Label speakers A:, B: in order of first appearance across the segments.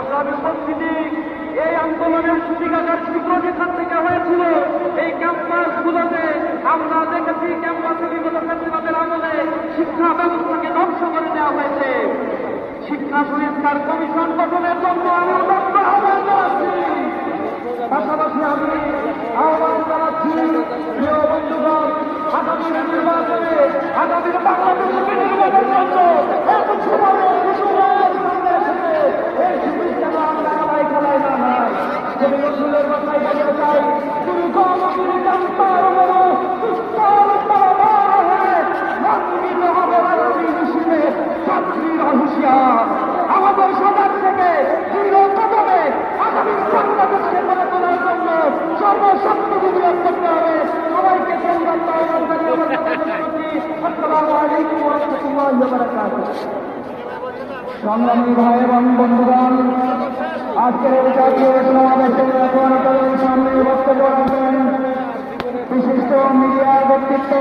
A: সংগ্রামী উপস্থিতি, এই আন্দোলনের সূতিকাগার শীঘ্র যেখান থেকে হয়েছিল এই ক্যাম্পাসগুলোতে আমরা দেখেছি ক্যাম্পাসে বিগত ফ্যাসিবাদের আমলে শিক্ষা ব্যবস্থাকে ধ্বংস করে দেওয়া হয়েছে। শিক্ষা সংস্কার কমিশন গঠনের জন্য আমরা আহ্বান জানাচ্ছি। পাশাপাশি আমি আহ্বান জানাচ্ছি প্রিয় বন্ধুগণ, আগামী নির্বাচনে আগামী বাংলাদেশের নির্বাচনের জন্য এত সময় এই সুযোগ যেন আমরা খেলায় খেলায় না হয়। যদি রসুলের কথায় বলতে চাই, তুমি গণতন্ত্রের কান্তার বড় মন্ত্রিত হবে আগামী হিসেবে ছাত্রীরা হুঁশিয়ার। আমাদের সমাজ থেকে দৃঢ় কদমে আগামী বাংলাদেশকে গড়ে তোলার জন্য সর্বশক্তি বিনিয়োগ করতে হবে। সবাইকে সংগ্রাম আহ্বান জানিয়ে আমার কথা শেষ করছি। আসসালামু আলাইকুম ওয়া রাহমাতুল্লাহি ওয়া বারাকাতুহু। সংগ্রামী ভাই এবং বন্ধুগণ, আজকের এই জাতীয় সমাবেশে এখন আপনাদের সামনে বক্তব্য রাখবেন বিশিষ্ট মিডিয়া ব্যক্তিত্ব,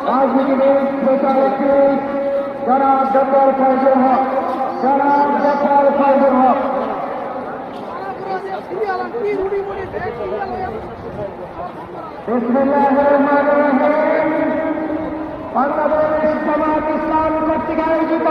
A: রাজনীতিবিদ, প্রচারক জনাব ডক্টর ফয়জুল হক। জনাব ডক্টর ফয়জুল হক। বিসমিল্লাহির রহমানির রহিম। বাংলাদেশ জামাত ইসলামী কর্তৃক আয়োজিত